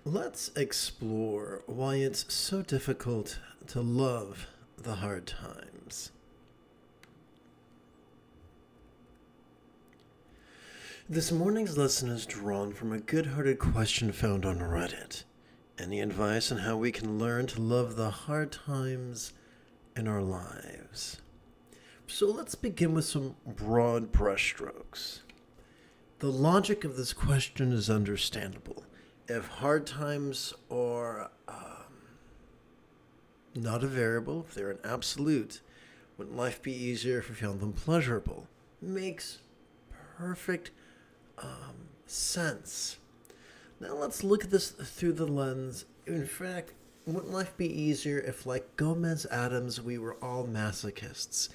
Let's explore why it's so difficult to love the hard times. This morning's lesson is drawn from a good-hearted question found on Reddit. Any advice on how we can learn to love the hard times in our lives? So let's begin with some broad brushstrokes. The logic of this question is understandable. If hard times are not a variable, if they're an absolute, wouldn't life be easier if we found them pleasurable? Makes perfect sense. Now let's look at this through the lens. In fact, wouldn't life be easier if, like Gomez Adams, we were all masochists,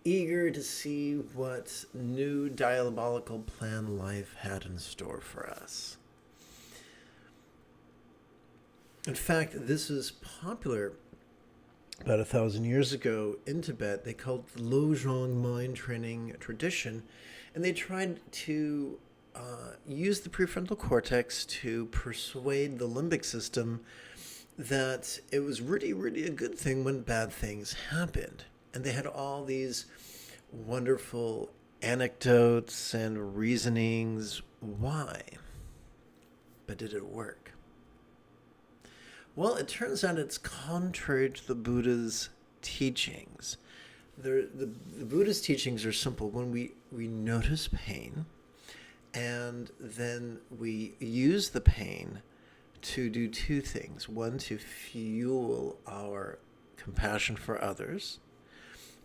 eager to see what new diabolical plan life had in store for us? In fact, this is popular about 1,000 years ago in Tibet. They called it the Lojong mind training tradition, and they tried to use the prefrontal cortex to persuade the limbic system that it was really, really a good thing when bad things happened. And they had all these wonderful anecdotes and reasonings why. But did it work? Well, it turns out it's contrary to the Buddha's teachings. The Buddha's teachings are simple. When we notice pain, and then we use the pain to do two things. One, to fuel our compassion for others.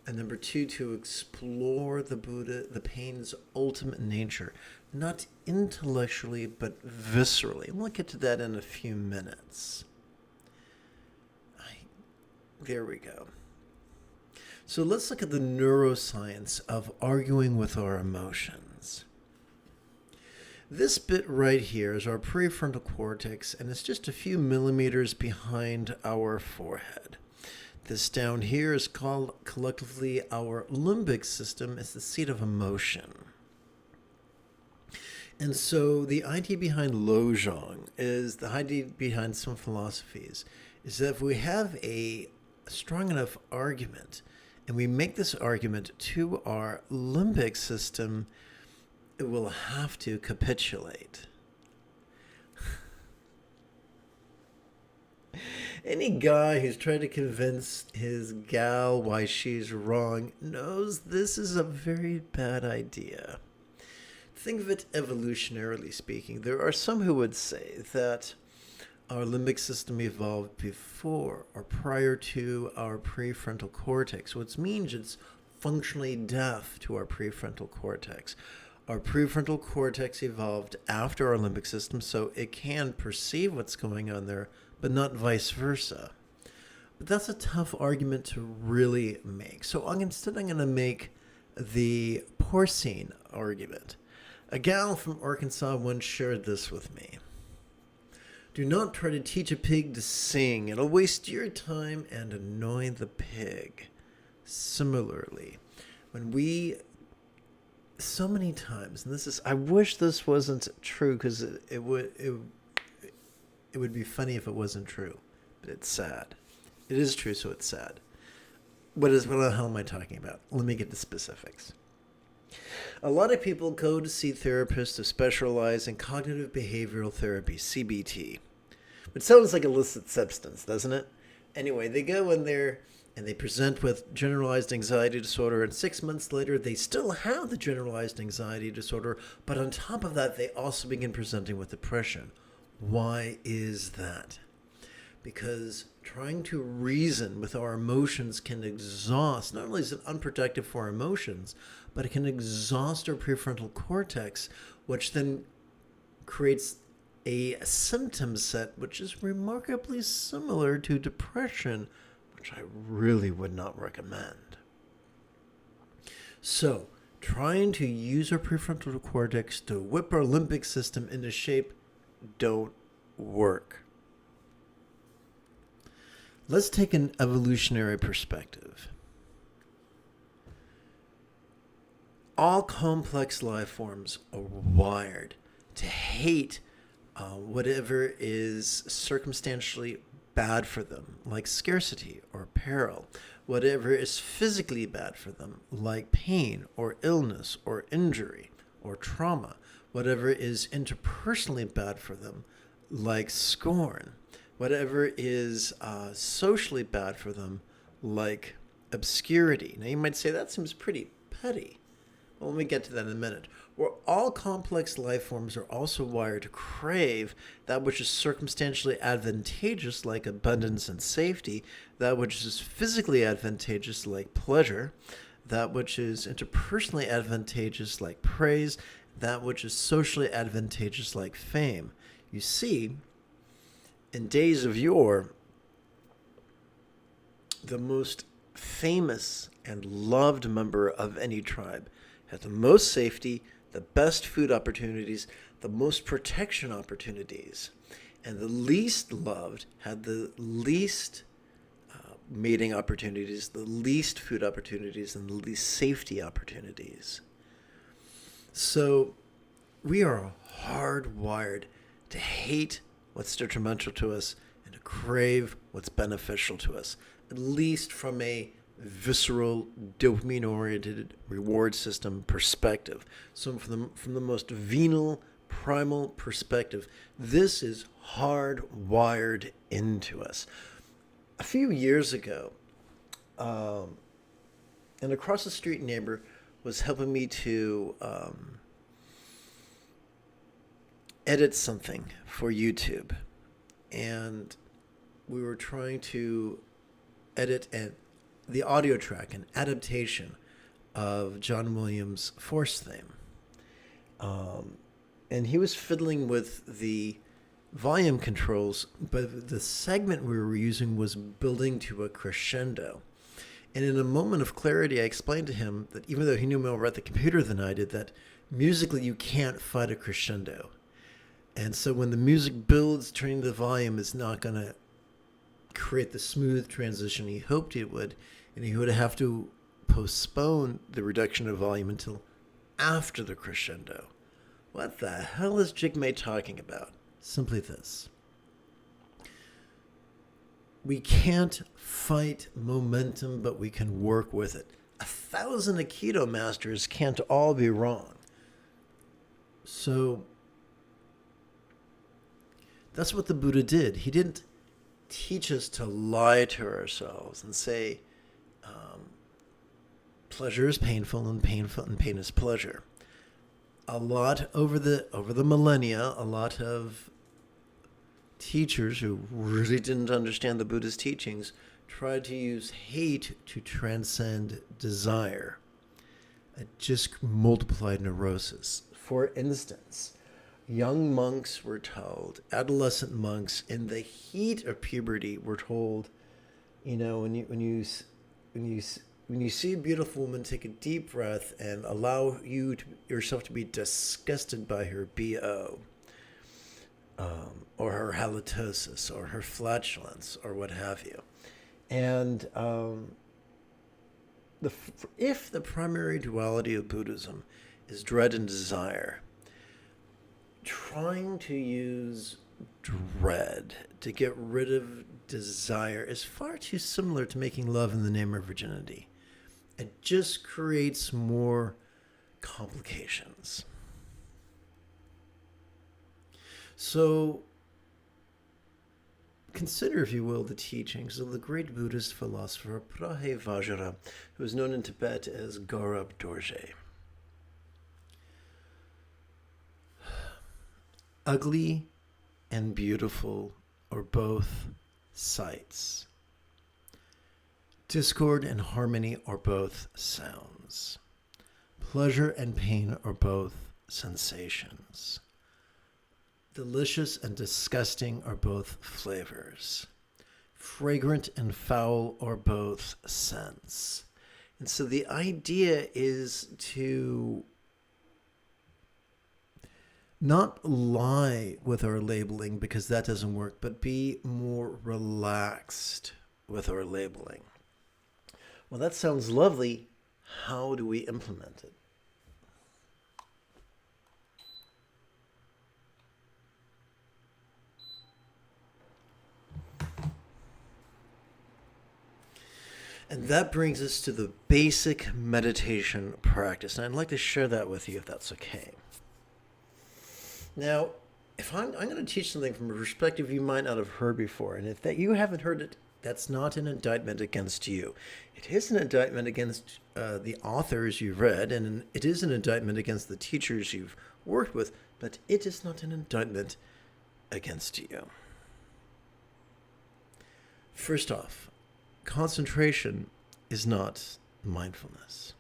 And number two, to explore the pain's ultimate nature. Not intellectually, but viscerally. We'll get to that in a few minutes. There we go. So let's look at the neuroscience of arguing with our emotions. This bit right here is our prefrontal cortex, and it's just a few millimeters behind our forehead. This down here is called collectively our limbic system. It's the seat of emotion. And so the idea behind Lojong is the idea behind some philosophies is that if we have a strong enough argument and we make this argument to our limbic system, it will have to capitulate. Any guy who's trying to convince his gal why she's wrong knows this is a very bad idea. Think of it evolutionarily speaking. There are some who would say that our limbic system evolved before or prior to our prefrontal cortex, which means it's functionally deaf to our prefrontal cortex. Our prefrontal cortex evolved after our limbic system, so it can perceive what's going on there, but not vice versa. But that's a tough argument to really make. So instead I'm going to make the porcine argument. A gal from Arkansas once shared this with me. Do not try to teach a pig to sing. It'll waste your time and annoy the pig. Similarly, when we so many times, and this is, I wish this wasn't true because it would be funny if it wasn't true, but it's sad. It is true, so it's sad. What the hell am I talking about? Let me get to specifics. A lot of people go to see therapists who specialize in cognitive behavioral therapy, CBT. It sounds like illicit substance, doesn't it? Anyway, they go in there and they present with generalized anxiety disorder, and 6 months later, they still have the generalized anxiety disorder, but on top of that, they also begin presenting with depression. Why is that? Because trying to reason with our emotions can exhaust, not only is it unproductive for our emotions, but it can exhaust our prefrontal cortex, which then creates a symptom set which is remarkably similar to depression, which I really would not recommend. So, trying to use our prefrontal cortex to whip our limbic system into shape don't work. Let's take an evolutionary perspective. All complex life forms are wired to hate whatever is circumstantially bad for them, like scarcity or peril, whatever is physically bad for them, like pain or illness or injury or trauma, whatever is interpersonally bad for them, like scorn, whatever is socially bad for them, like obscurity. Now you might say that seems pretty petty. Well, let me get to that in a minute. Where all complex life forms are also wired to crave that which is circumstantially advantageous, like abundance and safety, that which is physically advantageous, like pleasure, that which is interpersonally advantageous, like praise, that which is socially advantageous, like fame. You see, in days of yore, the most famous and loved member of any tribe had the most safety, the best food opportunities, the most protection opportunities, and the least loved had the least mating opportunities, the least food opportunities, and the least safety opportunities. So we are hardwired to hate what's detrimental to us and to crave what's beneficial to us, at least from a visceral, dopamine-oriented reward system perspective. So from the most venal, primal perspective, this is hardwired into us. A few years ago, an across the street neighbor was helping me to edit something for YouTube, and we were trying to edit the audio track, an adaptation of John Williams' Force theme. And he was fiddling with the volume controls, but the segment we were using was building to a crescendo. And in a moment of clarity, I explained to him that even though he knew more about the computer than I did, that musically you can't fight a crescendo. And so when the music builds, turning the volume is not going to create the smooth transition he hoped it would, and he would have to postpone the reduction of volume until after the crescendo. What the hell is Jigme talking about? Simply this. We can't fight momentum, but we can work with it. 1,000 Aikido masters can't all be wrong. So that's what the Buddha did. He didn't teach us to lie to ourselves and say pleasure is painful and pain is pleasure. A lot over the millennia, a lot of teachers who really didn't understand the Buddha's teachings tried to use hate to transcend desire. It just multiplied neurosis. For instance, young monks were told, adolescent monks in the heat of puberty were told, when you see a beautiful woman, take a deep breath and allow yourself to be disgusted by her BO, or her halitosis, or her flatulence, or what have you. And if the primary duality of Buddhism is dread and desire, trying to use dread to get rid of desire is far too similar to making love in the name of virginity. It just creates more complications. So consider, if you will, the teachings of the great Buddhist philosopher Prahevajra, who is known in Tibet as Gaurab Dorje. Ugly and beautiful are both sights. Discord and harmony are both sounds. Pleasure and pain are both sensations. Delicious and disgusting are both flavors. Fragrant and foul are both scents. And so the idea is to not lie with our labeling, because that doesn't work, but be more relaxed with our labeling. Well, that sounds lovely. How do we implement it? And that brings us to the basic meditation practice. And I'd like to share that with you if that's okay. Now, if I'm going to teach something from a perspective you might not have heard before, and if that you haven't heard it, that's not an indictment against you. It is an indictment against the authors you've read, and it is an indictment against the teachers you've worked with, but it is not an indictment against you. First off, concentration is not mindfulness.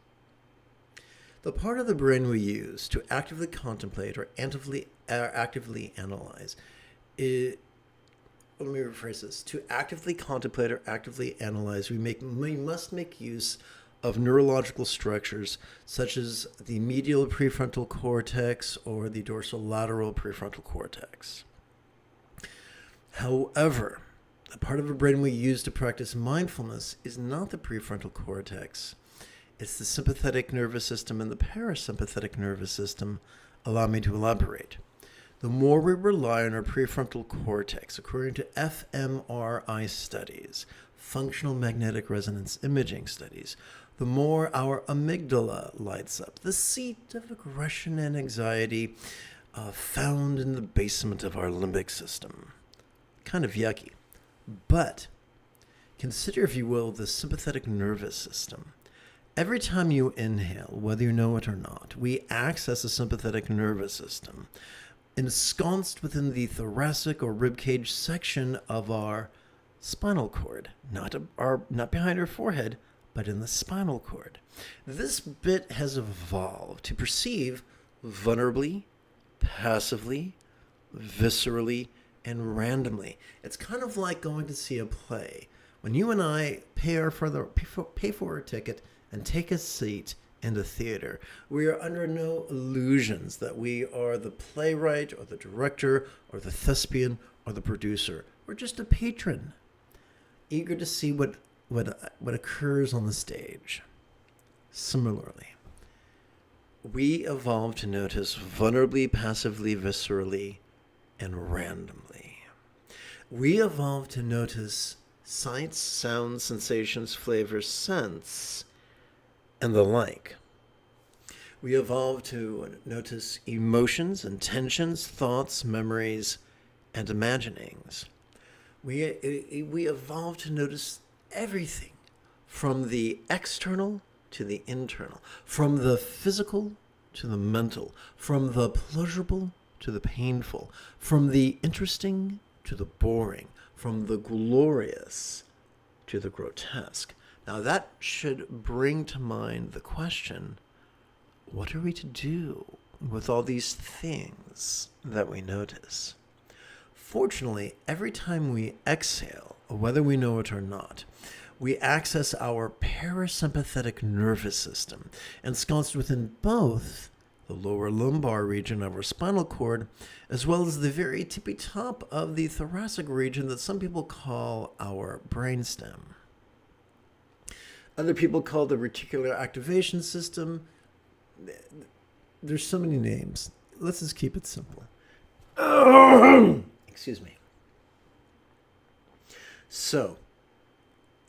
The part of the brain we use to actively contemplate or actively analyze, let me rephrase this. To actively contemplate or actively analyze, we must make use of neurological structures such as the medial prefrontal cortex or the dorsolateral prefrontal cortex. However, the part of the brain we use to practice mindfulness is not the prefrontal cortex. It's the sympathetic nervous system and the parasympathetic nervous system. Allow me to elaborate. The more we rely on our prefrontal cortex, according to fMRI studies, functional magnetic resonance imaging studies, the more our amygdala lights up, the seat of aggression and anxiety found in the basement of our limbic system. Kind of yucky. But consider, if you will, the sympathetic nervous system. Every time you inhale, whether you know it or not, we access the sympathetic nervous system, ensconced within the thoracic or ribcage section of our spinal cord, not behind our forehead, but in the spinal cord. This bit has evolved to perceive vulnerably, passively, viscerally, and randomly. It's kind of like going to see a play. When you and I pay for a ticket and take a seat in the theater, we are under no illusions that we are the playwright or the director or the thespian or the producer. We're just a patron, eager to see what occurs on the stage. Similarly, we evolved to notice vulnerably, passively, viscerally, and randomly. We evolved to notice sights, sounds, sensations, flavors, scents, and the like. We evolved to notice emotions, intentions, thoughts, memories, and imaginings. We evolved to notice everything, from the external to the internal, from the physical to the mental, from the pleasurable to the painful, from the interesting to the boring, from the glorious to the grotesque. Now that should bring to mind the question, what are we to do with all these things that we notice? Fortunately, every time we exhale, whether we know it or not, we access our parasympathetic nervous system, ensconced within both the lower lumbar region of our spinal cord, as well as the very tippy top of the thoracic region that some people call our brainstem. Other people call the reticular activation system. There's so many names. Let's just keep it simple. Excuse me. So,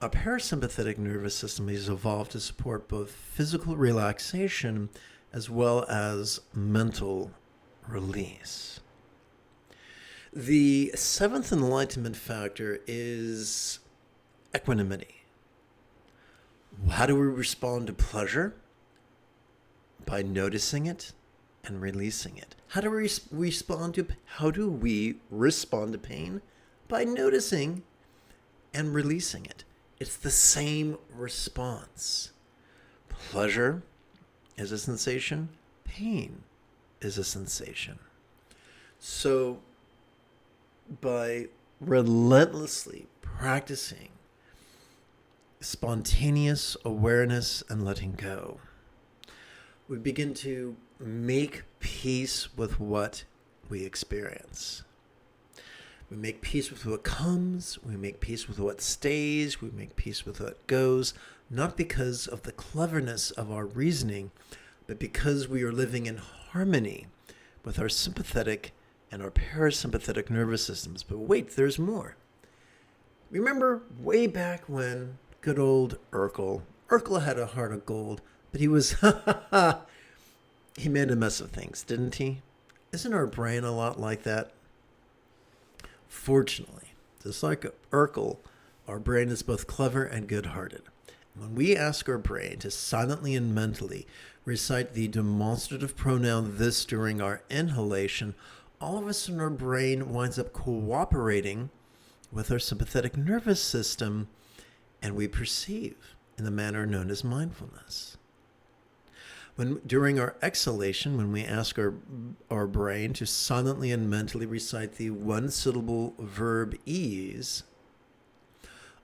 our parasympathetic nervous system has evolved to support both physical relaxation as well as mental release. The seventh enlightenment factor is equanimity. How do we respond to pleasure? By noticing it and releasing it. How do we respond to pain? By noticing and releasing it. It's the same response. Pleasure is a sensation. Pain is a sensation. So, by relentlessly practicing spontaneous awareness and letting go, we begin to make peace with what we experience. We make peace with what comes, we make peace with what stays, we make peace with what goes, not because of the cleverness of our reasoning, but because we are living in harmony with our sympathetic and our parasympathetic nervous systems. But wait, there's more. Remember way back when good old Urkel. Urkel had a heart of gold, but he was, he made a mess of things, didn't he? Isn't our brain a lot like that? Fortunately, just like Urkel, our brain is both clever and good-hearted. When we ask our brain to silently and mentally recite the demonstrative pronoun this during our inhalation, all of a sudden our brain winds up cooperating with our sympathetic nervous system, and we perceive in the manner known as mindfulness. During our exhalation, when we ask our brain to silently and mentally recite the one-syllable verb ease,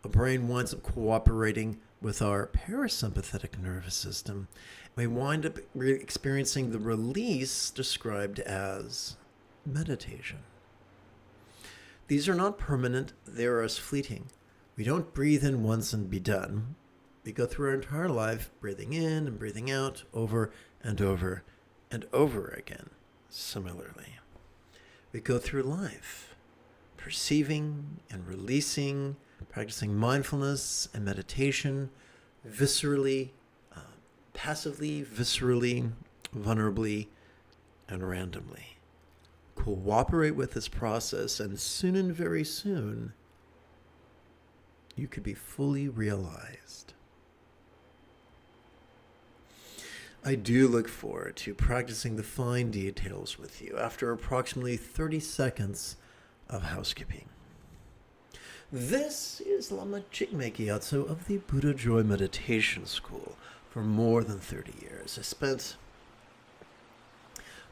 our brain winds up cooperating with our parasympathetic nervous system. We wind up experiencing the release described as meditation. These are not permanent, they are as fleeting. We don't breathe in once and be done. We go through our entire life breathing in and breathing out over and over and over again. Similarly, we go through life perceiving and releasing, practicing mindfulness and meditation viscerally, passively, viscerally, vulnerably, and randomly. Cooperate with this process, and soon and very soon, you could be fully realized. I do look forward to practicing the fine details with you after approximately 30 seconds of housekeeping. This is Lama Jigme Gyatso of the Buddha Joy Meditation School. For more than 30 years, I spent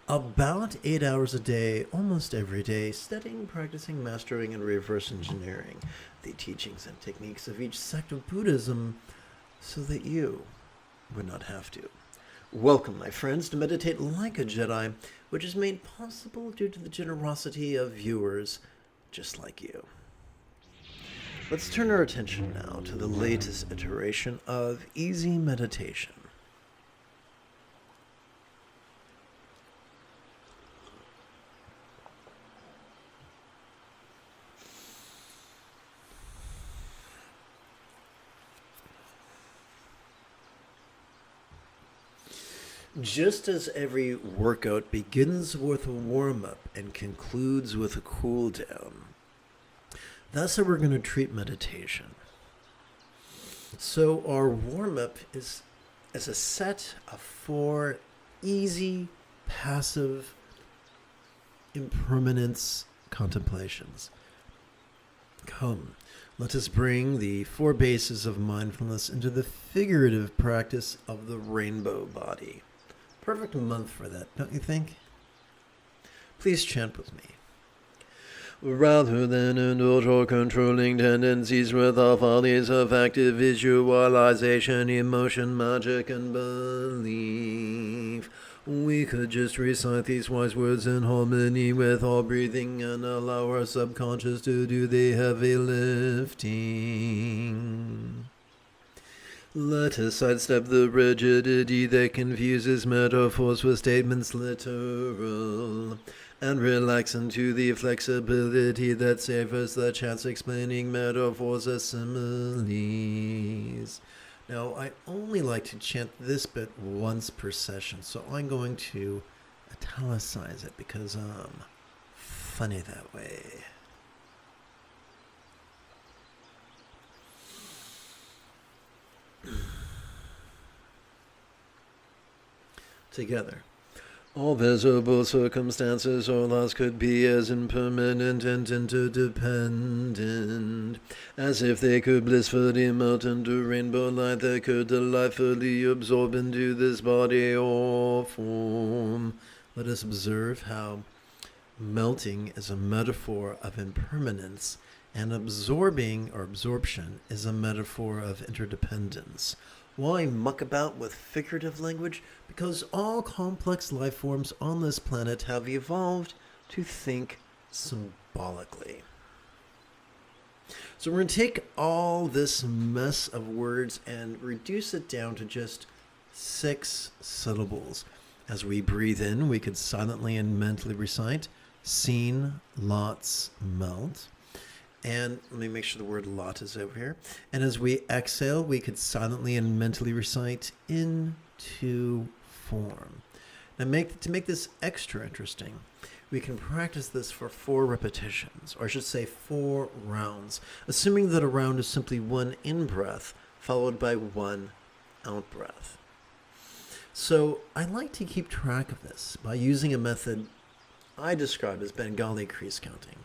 about 8 hours a day, almost every day, studying, practicing, mastering, and reverse engineering the teachings and techniques of each sect of Buddhism so that you would not have to. Welcome, my friends, to Meditate Like a Jedi, which is made possible due to the generosity of viewers just like you. Let's turn our attention now to the latest iteration of easy meditation. Just as every workout begins with a warm-up and concludes with a cool-down, that's how we're going to treat meditation. So our warm-up is a set of 4 easy, passive, impermanence contemplations. Come, let us bring the 4 bases of mindfulness into the figurative practice of the rainbow body. Perfect month for that, don't you think? Please chant with me. Rather than indulge or controlling tendencies with our follies of active visualization, emotion, magic, and belief, we could just recite these wise words in harmony with our breathing and allow our subconscious to do the heavy lifting. Let us sidestep the rigidity that confuses metaphors with statements literal, and relax into the flexibility that savors the chance explaining metaphors as similes. Now, I only like to chant this bit once per session, so I'm going to italicize it because I'm funny that way. Together. All visible circumstances or laws could be as impermanent and interdependent as if they could blissfully melt into rainbow light that could delightfully absorb into this body or form. Let us observe how melting is a metaphor of impermanence and absorbing or absorption is a metaphor of interdependence. Why muck about with figurative language? Because all complex life forms on this planet have evolved to think symbolically. So we're going to take all this mess of words and reduce it down to just 6 syllables. As we breathe in, we could silently and mentally recite, seen, lots, melt. And let me make sure the word lot is over here. And as we exhale, we could silently and mentally recite into form. Now to make this extra interesting, we can practice this for 4 repetitions, or I should say 4 rounds, assuming that a round is simply 1 in-breath followed by 1 out-breath. So I like to keep track of this by using a method I describe as Bengali crease counting,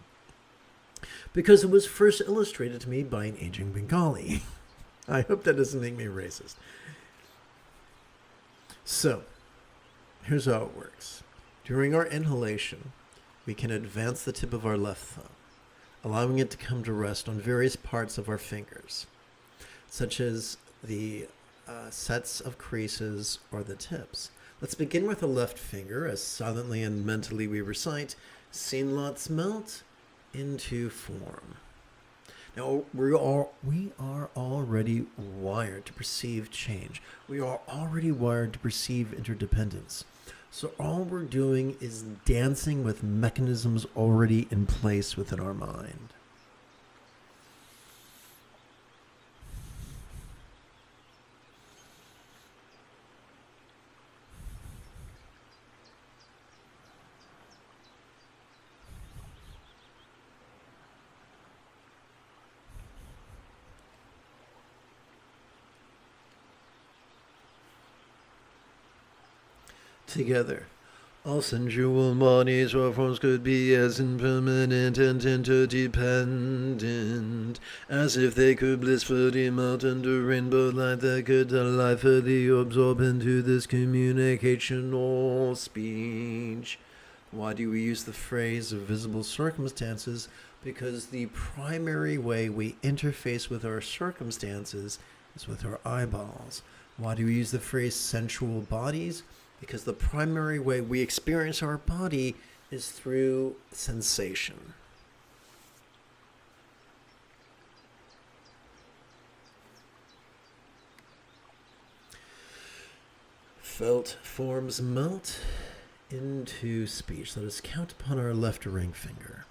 because it was first illustrated to me by an aging Bengali. I hope that doesn't make me racist. So, here's how it works. During our inhalation, we can advance the tip of our left thumb, allowing it to come to rest on various parts of our fingers, such as the sets of creases or the tips. Let's begin with the left finger as silently and mentally we recite, "Seen lots melt into form." Now, we are already wired to perceive change. We are already wired to perceive interdependence. So all we're doing is dancing with mechanisms already in place within our mind. Together. All sensual bodies or forms could be as impermanent and interdependent as if they could blissfully melt under rainbow light that could delightfully absorb into this communication or speech. Why do we use the phrase of visible circumstances? Because the primary way we interface with our circumstances is with our eyeballs. Why do we use the phrase sensual bodies? Because the primary way we experience our body is through sensation. Felt forms melt into speech. Let us count upon our left ring finger.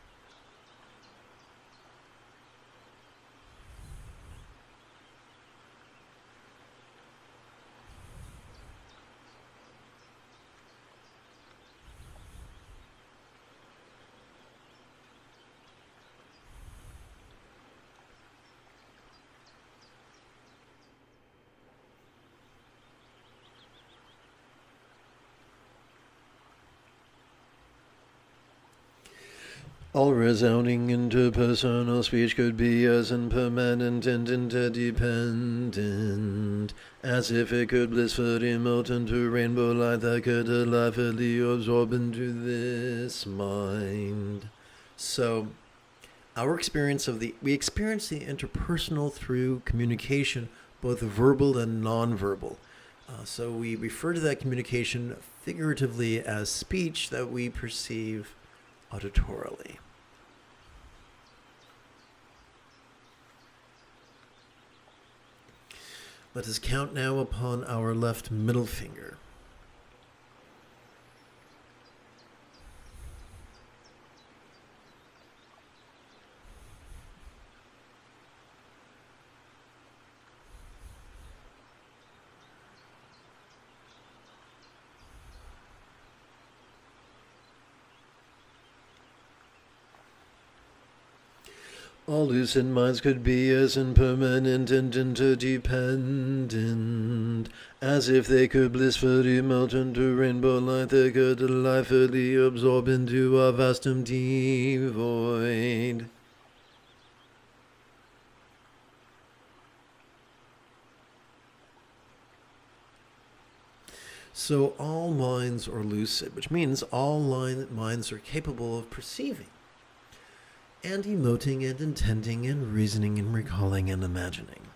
All resounding interpersonal speech could be as impermanent and interdependent as if it could blissfully melt into rainbow light that could delightfully absorb into this mind. So, we experience the interpersonal through communication, both verbal and nonverbal. So we refer to that communication figuratively as speech that we perceive auditorily. Let us count now upon our left middle finger. All lucid minds could be as impermanent and interdependent as if they could blissfully melt into rainbow light that could delightfully absorb into a vast empty void. So all minds are lucid, which means all minds are capable of perceiving and emoting and intending and reasoning and recalling and imagining.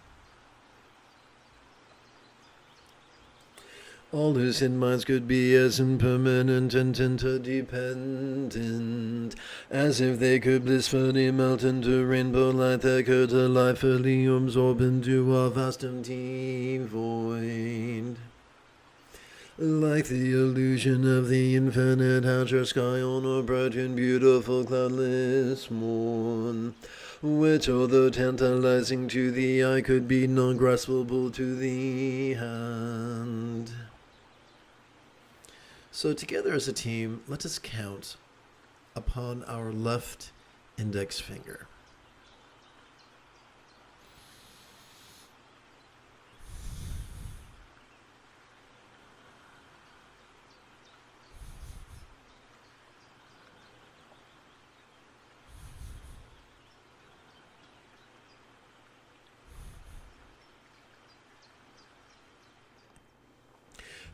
All lucid minds could be as impermanent and interdependent as if they could blissfully melt into rainbow light that could delightfully absorb into a vast empty void. Like the illusion of the infinite azure sky on a bright and beautiful cloudless morn, which although tantalizing to the eye could be non-graspable to the hand. So together as a team, let us count upon our left index finger.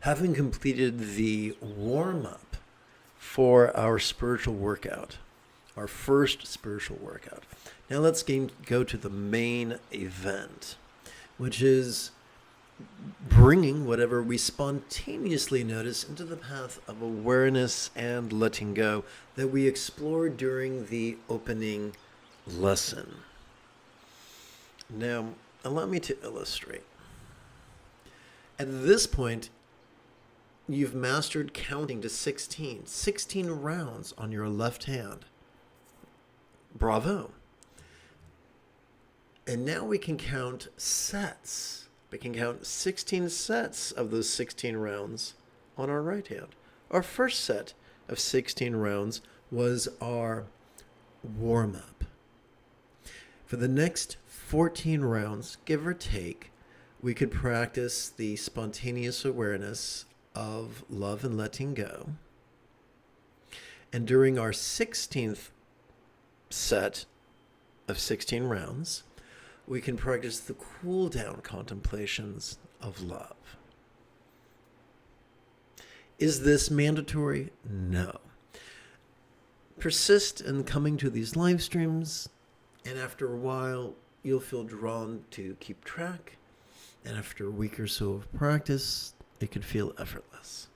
Having completed the warm-up for our spiritual workout, our first spiritual workout, now let's go to the main event, which is bringing whatever we spontaneously notice into the path of awareness and letting go that we explored during the opening lesson. Now, allow me to illustrate. At this point, you've mastered counting to 16 rounds on your left hand. Bravo. And now we can count sets. We can count 16 sets of those 16 rounds on our right hand. Our first set of 16 rounds was our warm-up. For the next 14 rounds, give or take, we could practice the spontaneous awareness of love and letting go. And during our 16th set of 16 rounds, we can practice the cool down contemplations of love. Is this mandatory? No. Persist in coming to these live streams, and after a while, you'll feel drawn to keep track. And after a week or so of practice, it could feel effortless.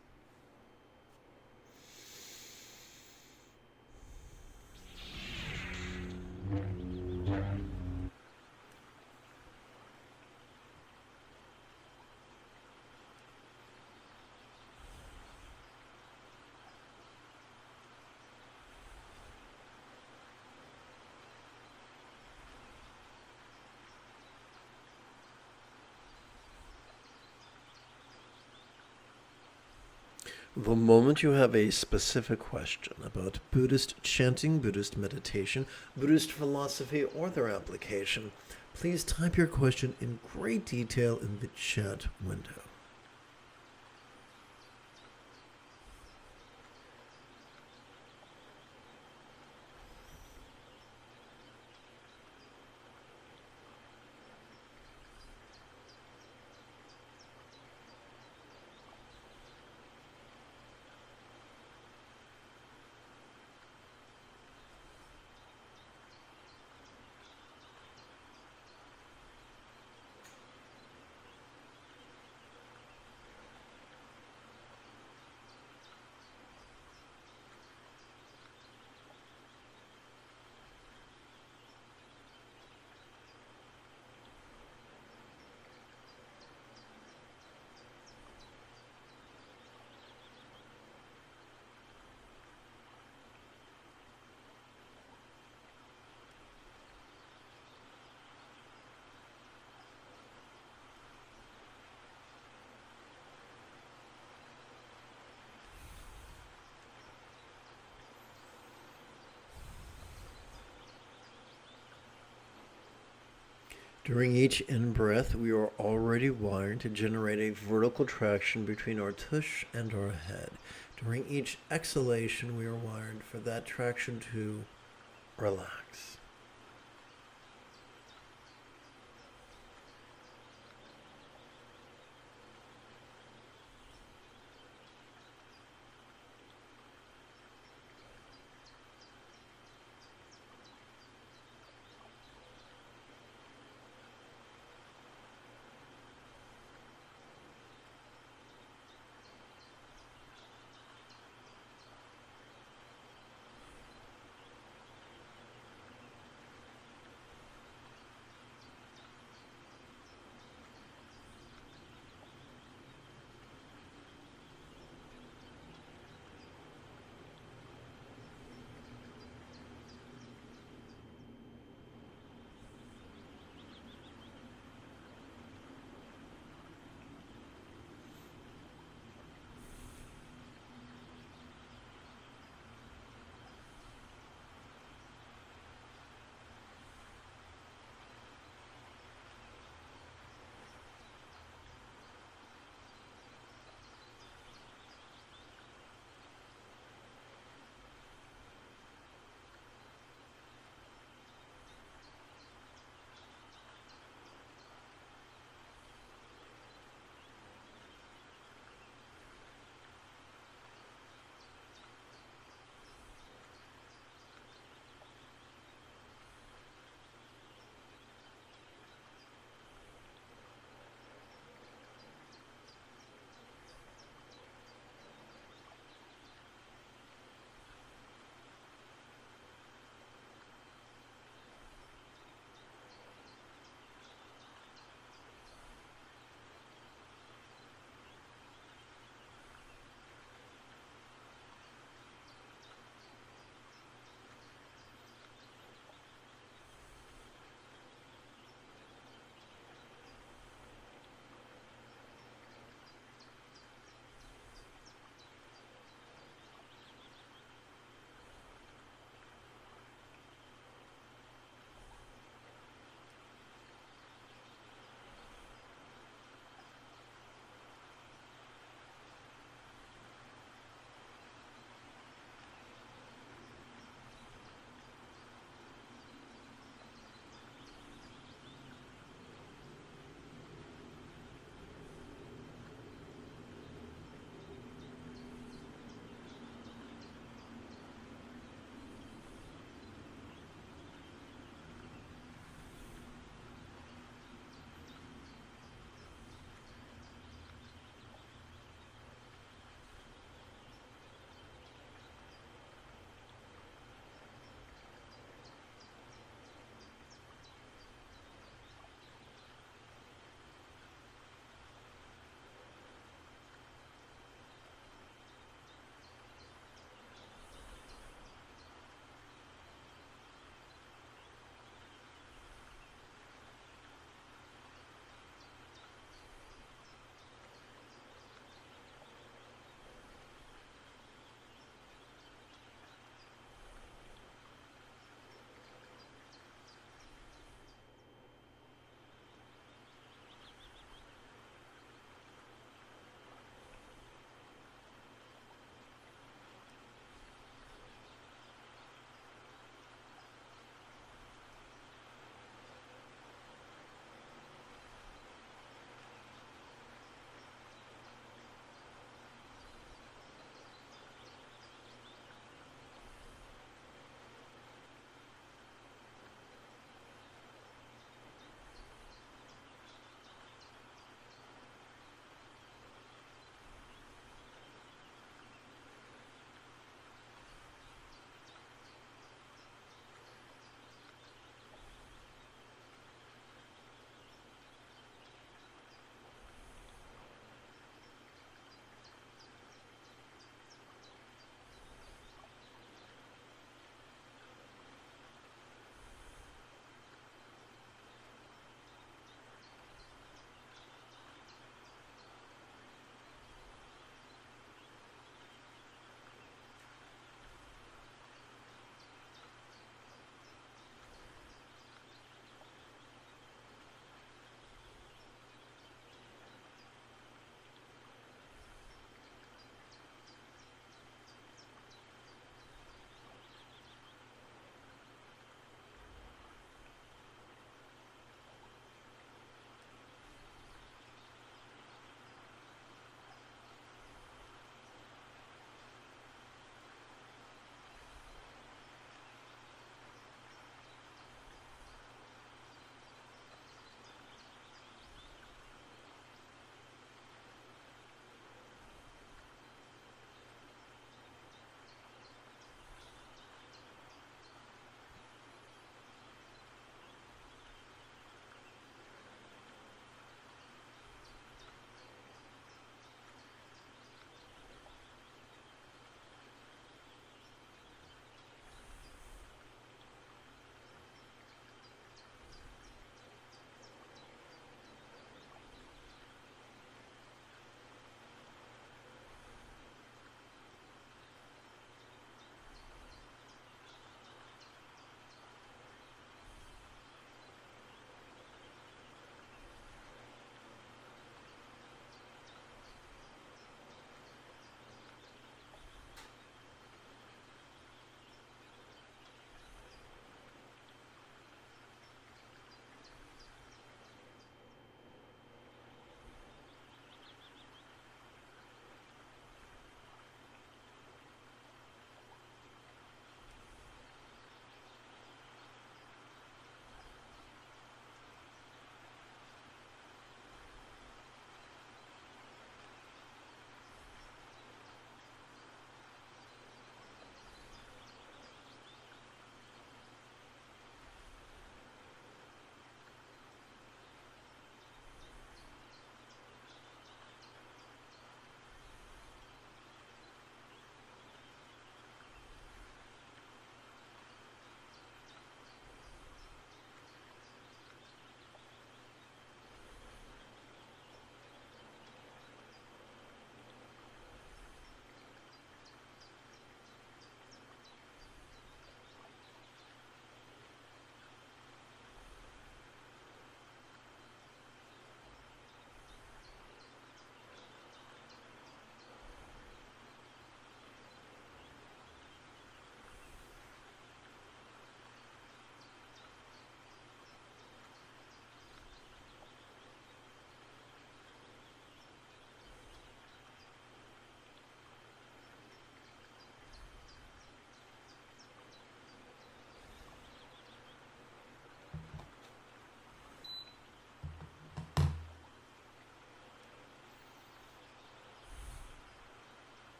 The moment you have a specific question about Buddhist chanting, Buddhist meditation, Buddhist philosophy, or their application, please type your question in great detail in the chat window. During each in-breath, we are already wired to generate a vertical traction between our tush and our head. During each exhalation, we are wired for that traction to relax.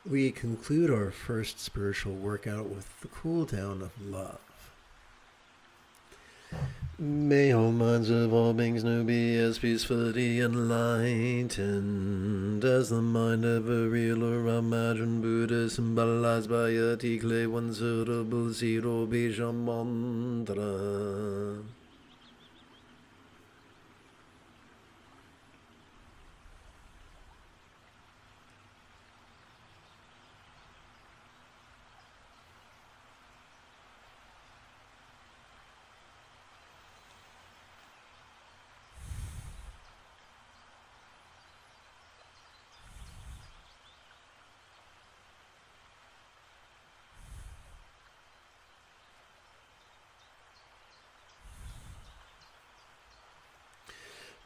We conclude our first spiritual workout with the cool down of love. May all minds of all beings now be as peacefully enlightened as the mind of a real or imagined Buddha, symbolized by a tea one suitable zero bija mantra.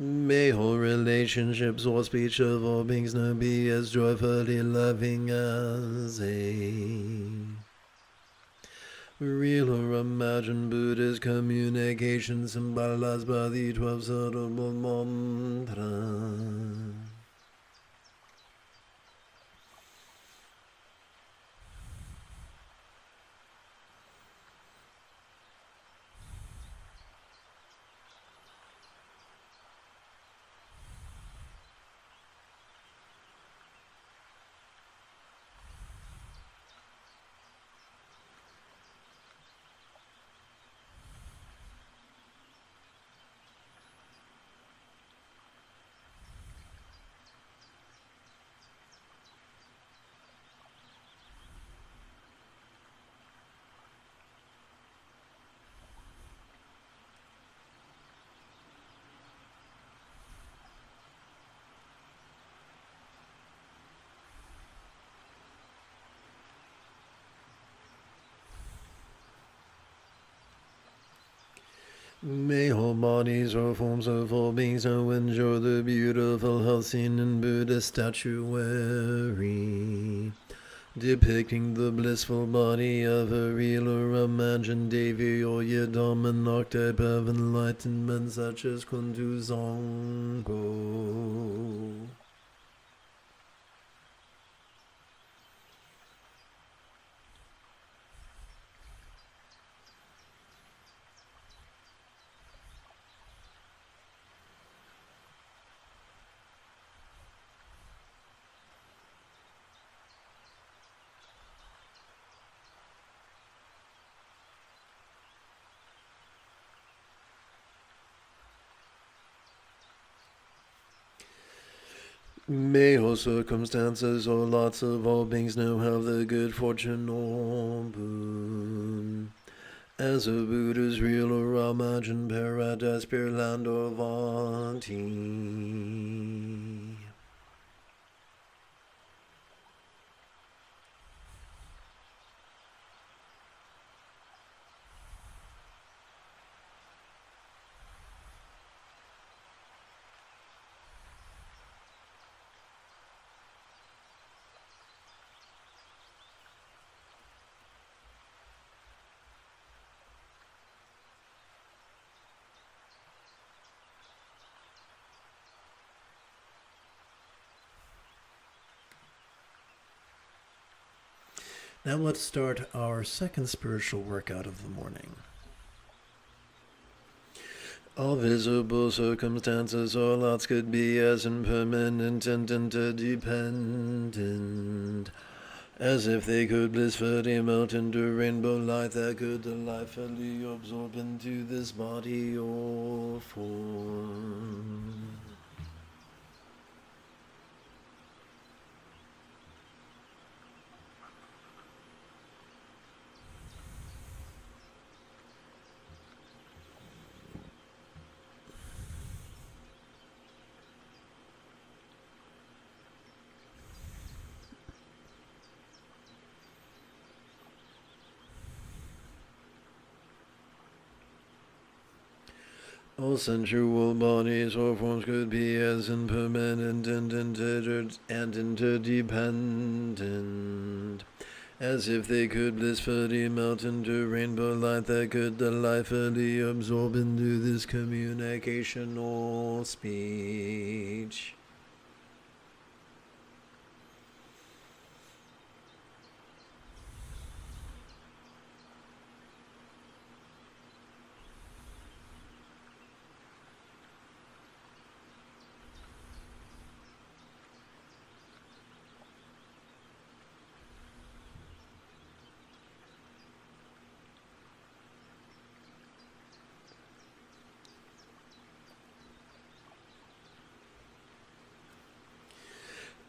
May all relationships or speech of all beings now be as joyfully loving as a real or imagined Buddhist communication, symbolized by the 12 syllable mantra. May all bodies or forms of all beings now enjoy the beautiful health seen in Buddha statuary, depicting the blissful body of a real or imagined Devi or Yidam, archetype of enlightenment such as Kuntu Zongo. May all circumstances or lots of all beings now have the good fortune or boon, as a Buddha's real or imagined paradise, pure land or Vati. Now let's start our second spiritual workout of the morning. All visible circumstances or lots could be as impermanent and interdependent, as if they could blissfully melt into rainbow light that could delightfully absorb into this body or form. All sensual bodies or forms could be as impermanent and interdependent, as if they could blissfully melt into rainbow light that could delightfully absorb into this communication or speech.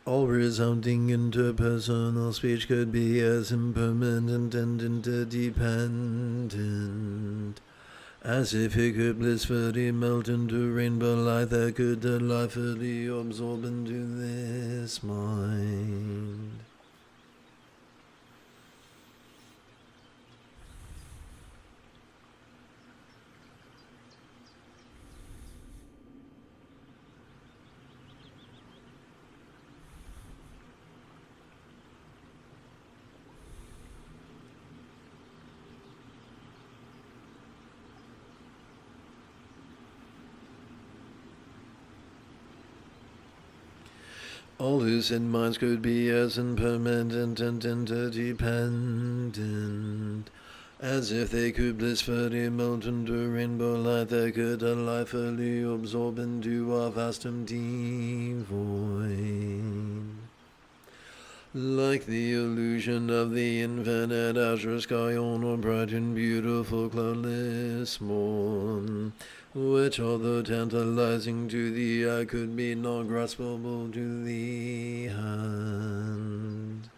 All resounding interpersonal speech could be as impermanent and interdependent as if it could blissfully melt into rainbow light that could delightfully absorb into this mind. All lucid minds could be as impermanent and interdependent as if they could blissfully melt into rainbow light that could delightfully absorb into our vast empty void. Like the illusion of the infinite azure sky on a bright and beautiful cloudless morn, which, although tantalizing to the eye, could be not graspable to the hand.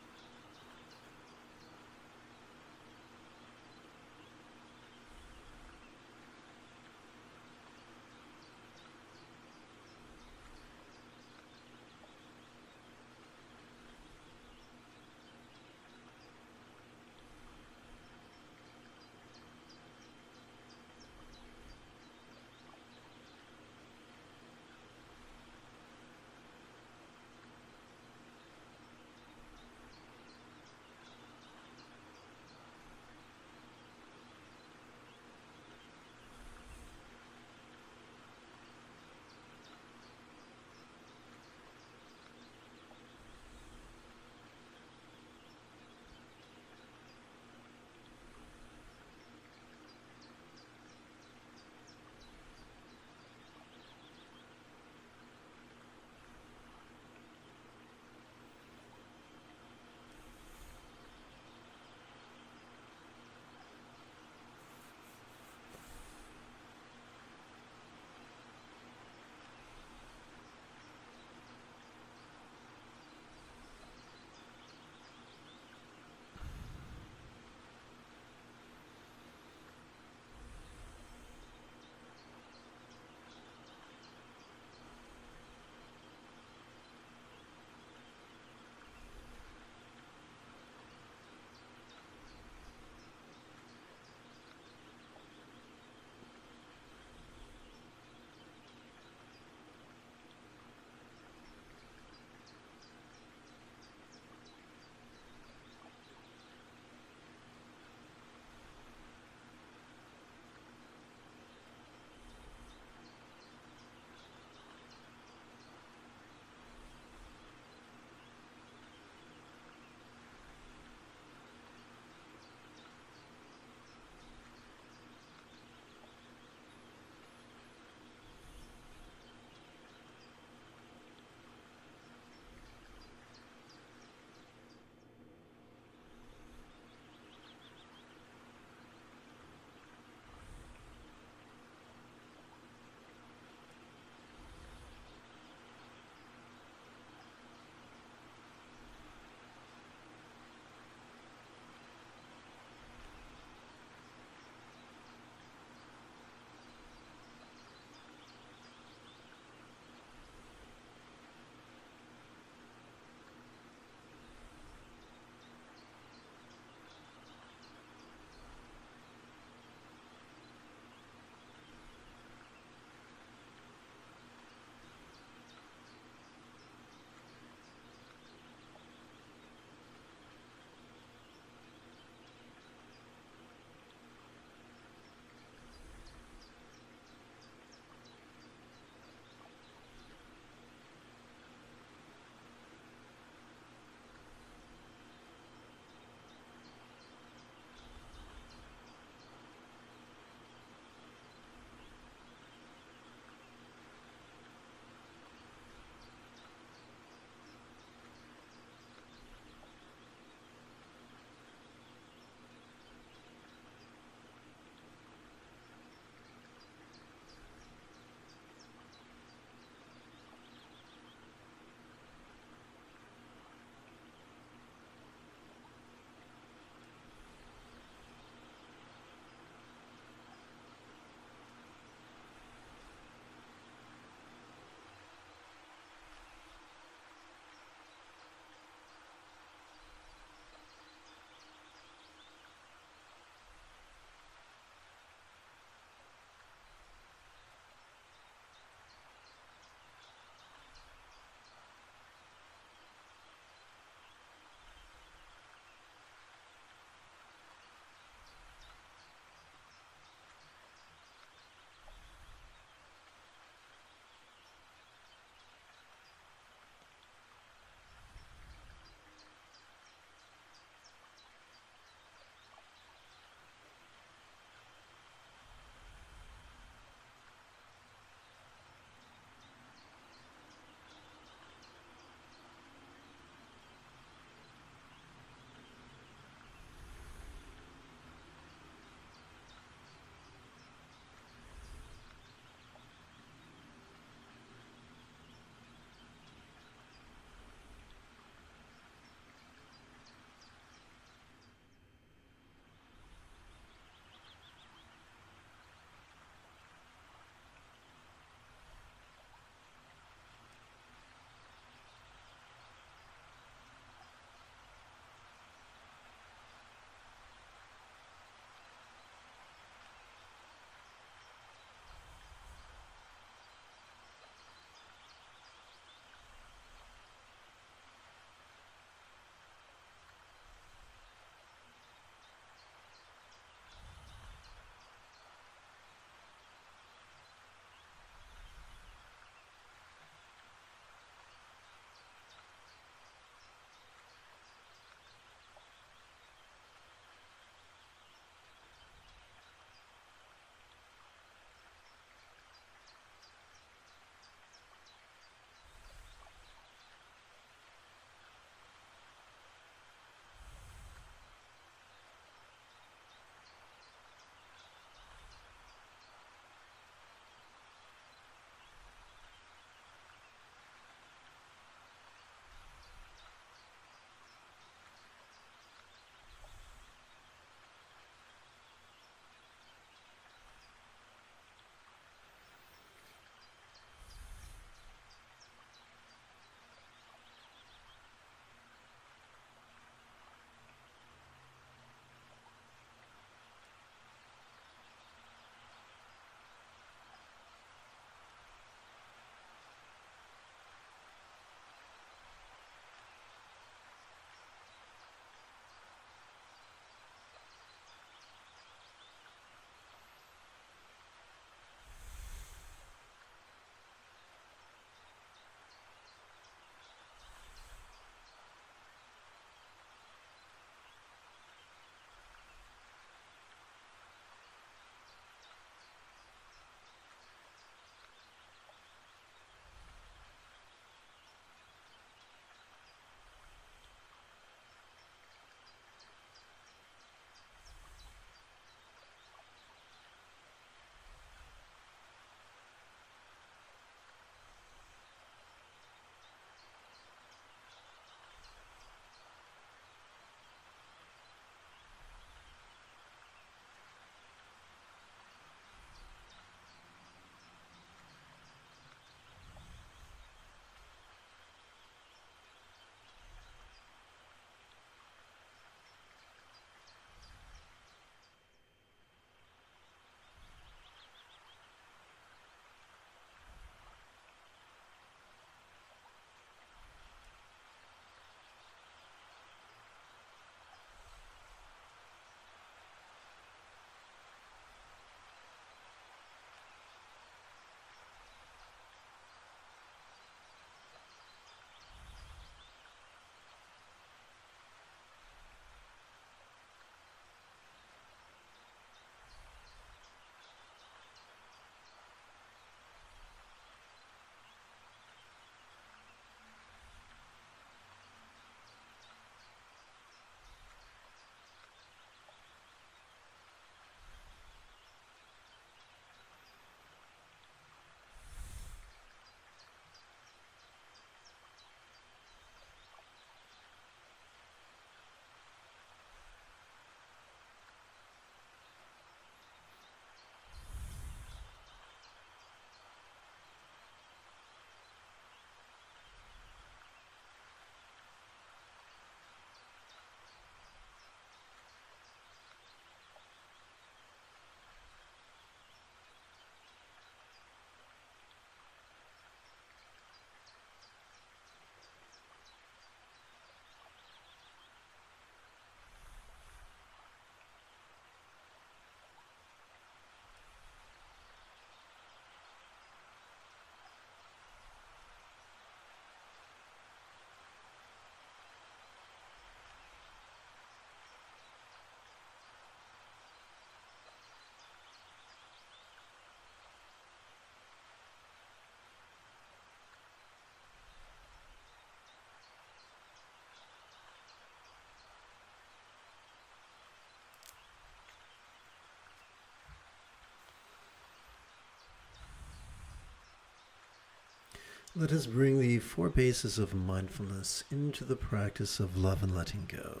Let us bring the 4 bases of mindfulness into the practice of love and letting go.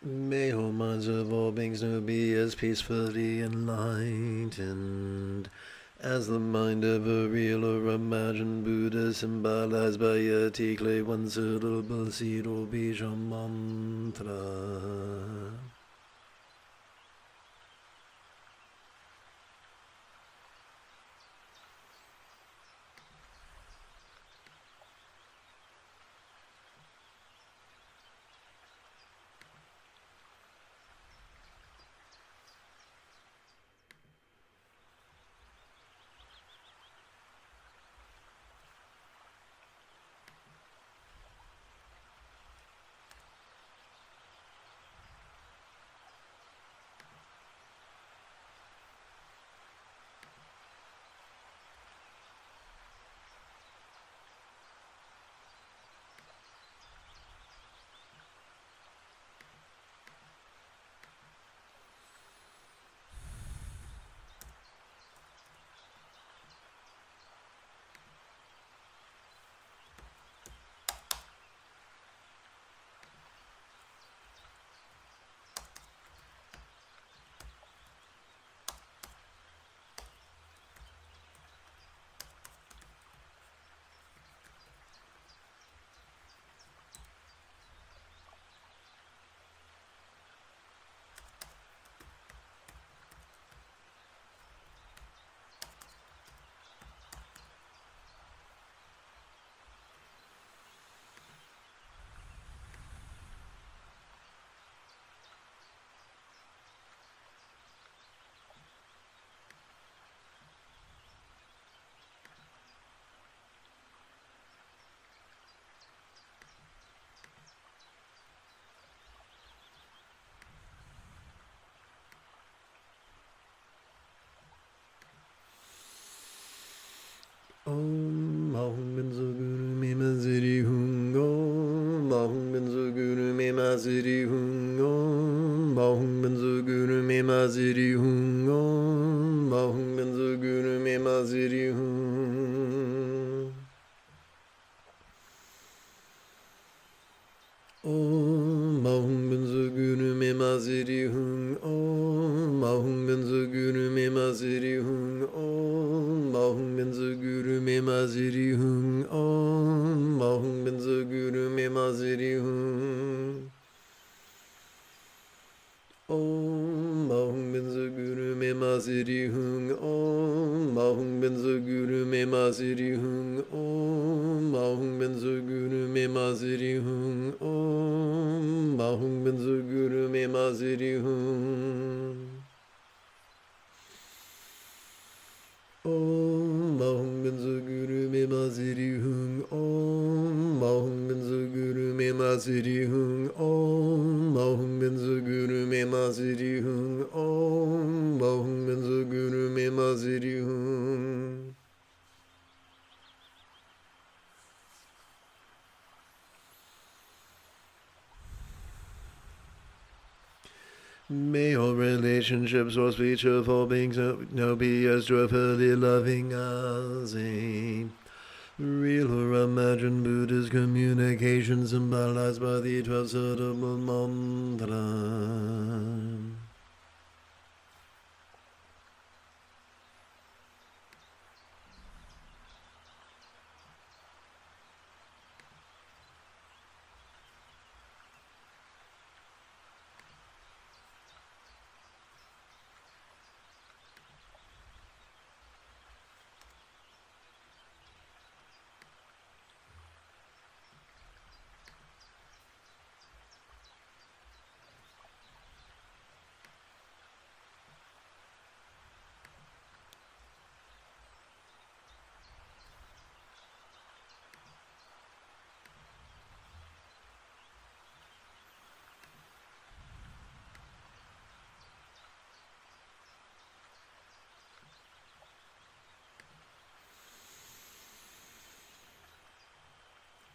May all minds of all beings now be as peacefully enlightened as the mind of a real or imagined Buddha, symbolized by a tea clay one syllable seed or bija mantra. Om Mahum Benzo Guru Me Maziri Hung Om Mahum Benzo Guru Me Maziri Hung Om Mahum Benzo Guru Me Maziri Hung Om Mahum Benzo Guru Me Maziri Hung Om Mahum Benzo Guru Me Maziri Hung Om Mahum Benzo Guru Me Maziri Hung Om Mahum Benzo Guru Me Maziri Hung Om Mahum Benzo Guru Me Maziri Hung Om Mahum Benzo Guru Me Maziri Hung Om Mahum Benzo Guru Me Maziri Hung Om Mahum Benzo Guru Me Maziri Hung Om Mahum Benzo Guru Me Maziri Hung Om Mahum Benzo Guru Me Maziri Hung Om Mahum Benzo Guru Me Maziri Hung Om Mahum Benzo Guru Me Maziri Hung Om Mahum Benzo Guru Me Maziri Hung May all relationships or speech of all beings now be as joyfully loving as a real or imagined Buddha's communication symbolized by the 12 syllable mantra.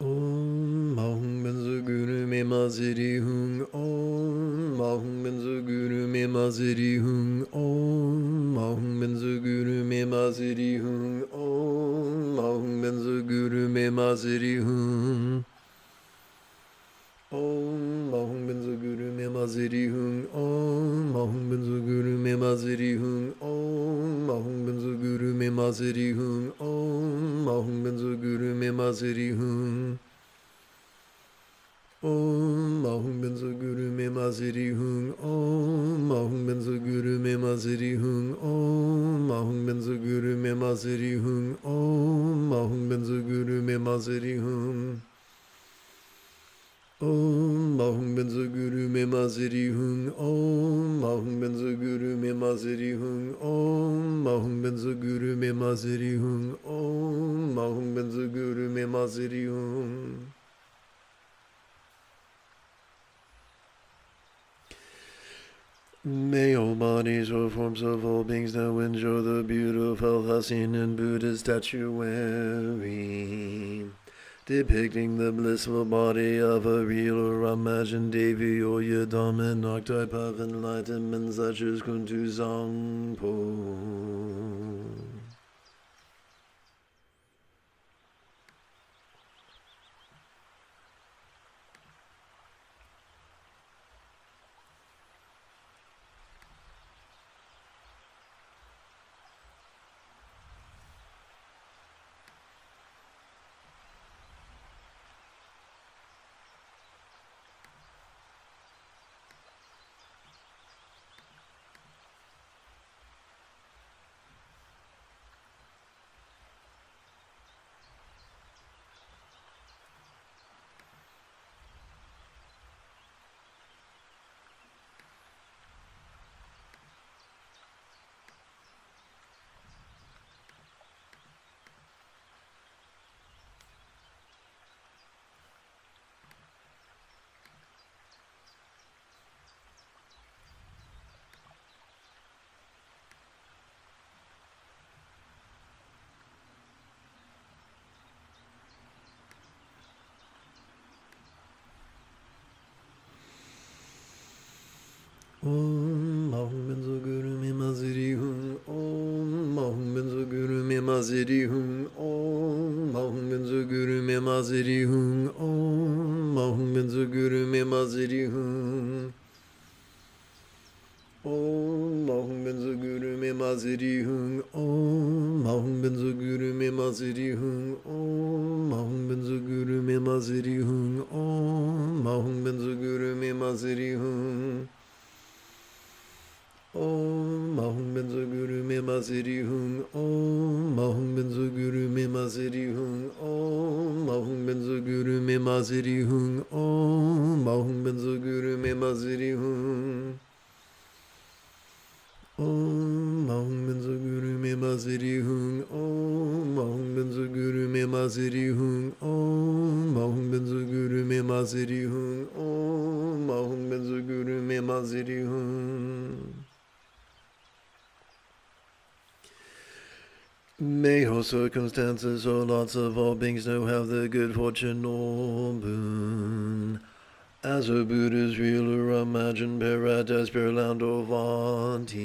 Om Mahum Benzo Guru Me Maziri Hung Om Mahum Benzo Guru Me Maziri Hung Om Mahum Benzo Guru Me Maziri Hung Om Mahum benzo guru me maziri hum. Om mahum benzo guru me maziri hum. Om mahum benzo guru me maziri hum. Om mahum benzo guru me maziri hum. Om mahum benzo guru me maziri hum. Om mahum benzo guru me maziri hum. Om mahum benzo guru me maziri hum. Om mahum benzo guru me maziri hum. Om mahum benzo guru me maziri hum. Om mahum benzo guru me maziri hum. Om mahum benzo guru me maziri hum. Om mahum benzo guru me maziri hum. Om mahum benzo guru me maziri hum. May all bodies or forms of all beings now enjoy the beautiful Hasin and Buddha statuary, depicting the blissful body of a real or imagined Devi or Yadam and archetype of enlightenment such as Kuntu Zangpo. Om mahum benzo guru me maziri hum. Om mahum benzo guru me maziri hum. Om mahum benzo guru me maziri hum. Om mahum benzo guru me maziri hum. Om mahum benzo guru me maziri hum. Om mahum benzo guru me maziri hum. Om mahum benzo guru me maziri hum. Om mahum benzo guru me maziri hum. Om mahum benzo guru me maziri hum. Om mahum benzo guru me maziri hum. Om mahum benzo guru me maziri hum. Om mahum benzo guru me maziri hum. Om mahum benzo guru me maziri hum. Om mahum benzo guru me maziri hum. Om mahum benzo guru me maziri hum. Om mahum benzo guru me maziri hum. May all circumstances or lots of all beings now have the good fortune or boon, as a Buddha's real or imagined paradise, Land or Vanti.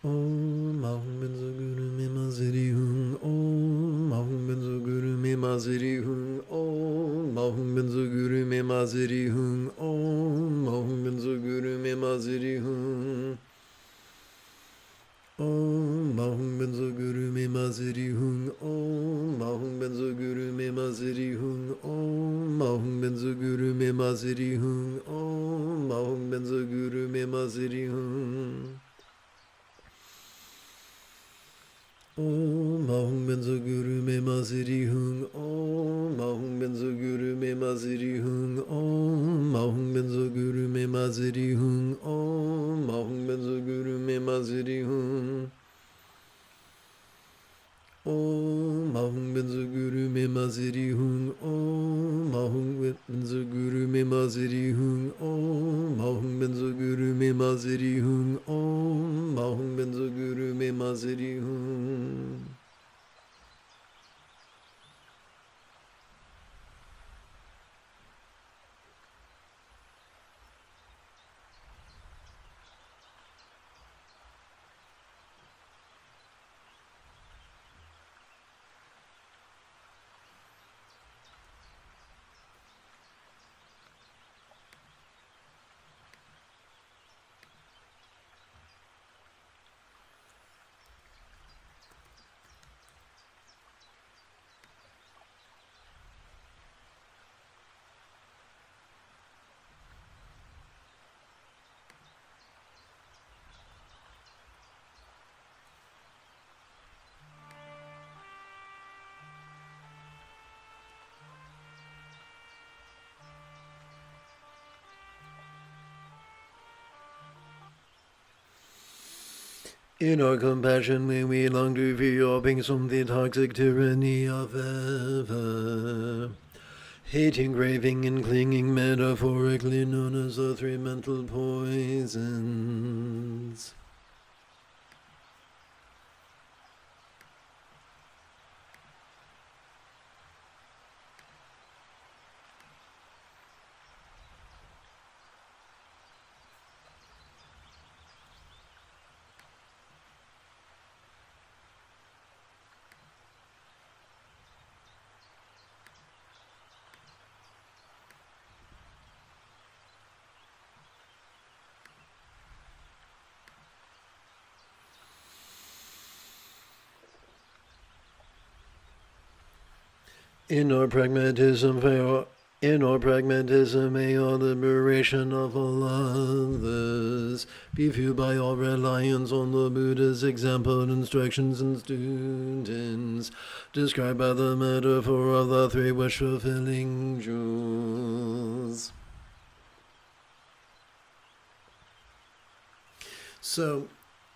Om mahum benzo guru me maziri hum. Om mahum benzo guru me maziri hum. Om mahum benzo guru me maziri hum. Om mahum benzo guru me maziri hum. Om mahum maziri hung om, mahung benzo guru me maziri hung om, mahung benzo guru me maziri hung om, mahung benzo guru me maziri hung. Om mahung benzo guru me maziri hung om, mahung benzo guru me maziri hung om, mahung benzo guru me maziri hung om, mahung benzo guru me maziri hung. Om mahung benzo guru me maziri hung om, mahung benzo guru me maziri hung om, mahung benzo guru me maziri hung om, mahung benzo guru me maziri hung. In our compassion may we long to free your beings from the toxic tyranny of ever. Hating, craving, and clinging, metaphorically known as the three mental poisons. In our pragmatism, may our liberation of all others be fueled by our reliance on the Buddha's example, instructions, and students, described by the metaphor of the three wish-fulfilling jewels. So,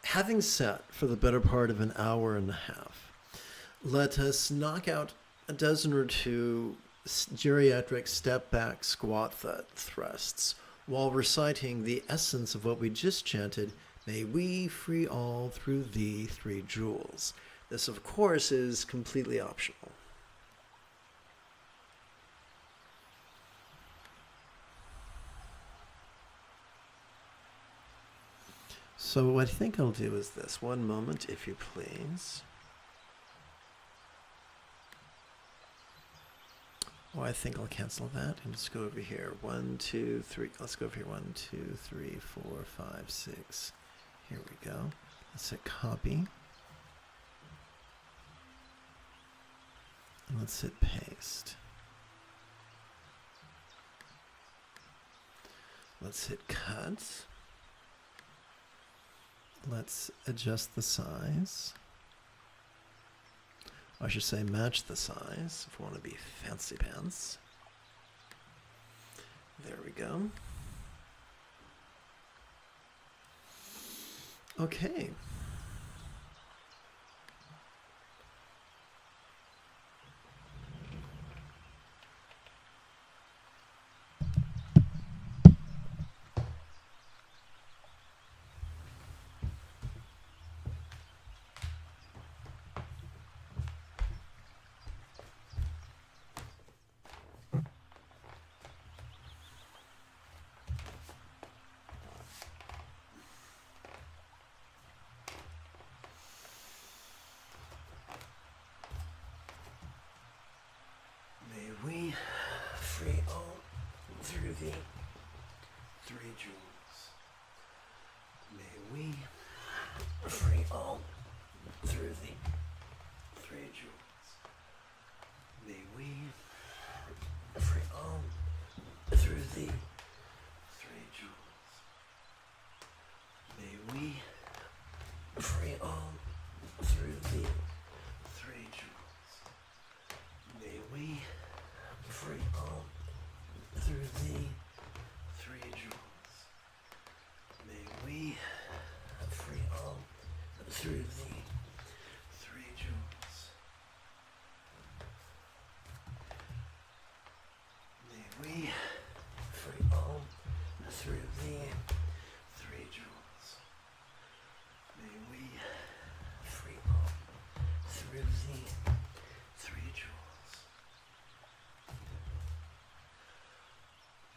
having sat for the better part of an hour and a half, let us knock out a dozen or two geriatric step-back squat thrusts while reciting the essence of what we just chanted, "May we free all through thee, three jewels." This, of course, is completely optional. So what I think I'll do is this. One moment, if you please. Oh, I think I'll cancel that and just go over here. 1, 2, 3. Let's go over here. 1, 2, 3, 4, 5, 6. Here we go. Let's hit copy. And let's hit paste. Let's hit cut. Let's adjust the size. I should say match the size if we want to be fancy pants. There we go. Okay. through the 3 jewels. May we free all through the 3 jewels. May we free all through the 3 jewels. May we free all through the 3 jewels. May we free all through the 3 jewels.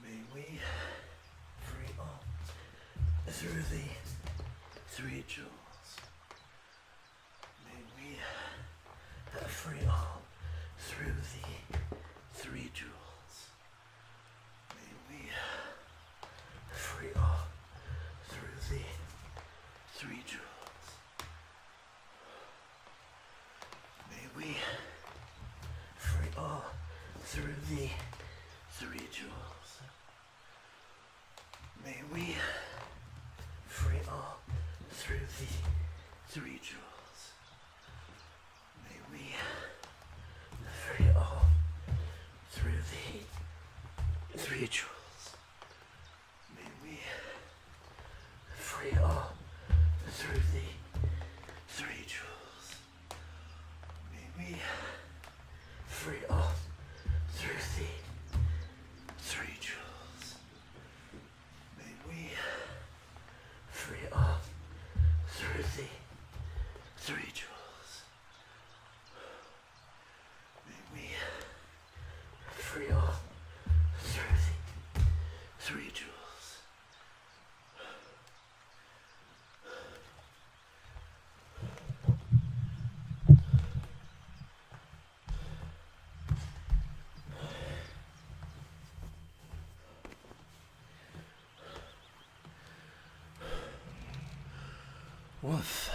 May we free all through the 3 jewels. May we free all through the 3 jewels. May we free all through the 3 jewels. May we free all through the 3 jewels. May we free all through the 3 jewels. May we free all through the 3 jewels. May we free all through the 3 jewels. May we free all through the 3 jewels. May we free all through the 3 jewels. May we free all through the 3 jewels. Woof.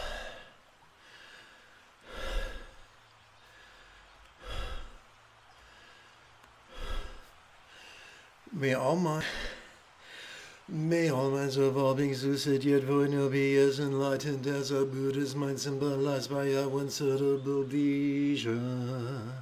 May all minds of all beings lucid yet void no be as enlightened as a Buddha's mind symbolized by a one-suitable vision.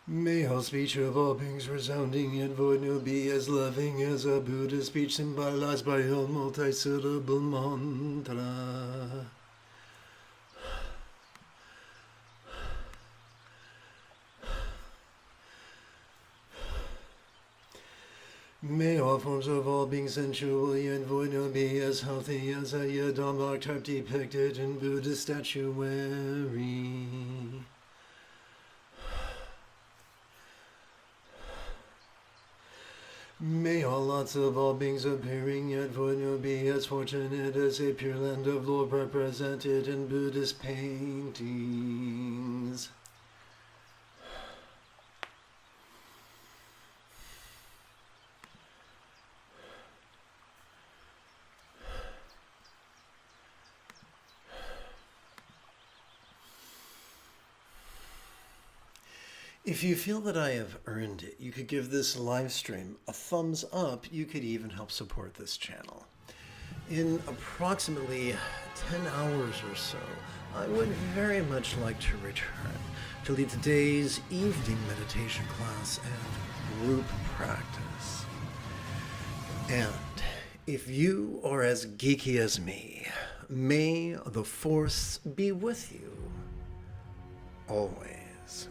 May all speech of all beings resounding yet void no be as loving as a Buddha's speech symbolized by a multi-syllable mantra. May all forms of all beings sensual yet void no be as healthy as a Yadam archetype depicted in Buddhist statuary. May all lots of all beings appearing yet void no be as fortunate as a pure land of lore represented in Buddhist paintings. If you feel that I have earned it, you could give this live stream a thumbs up. You could even help support this channel. In approximately 10 hours or so, I would very much like to return to lead today's evening meditation class and group practice. And if you are as geeky as me, may the Force be with you always.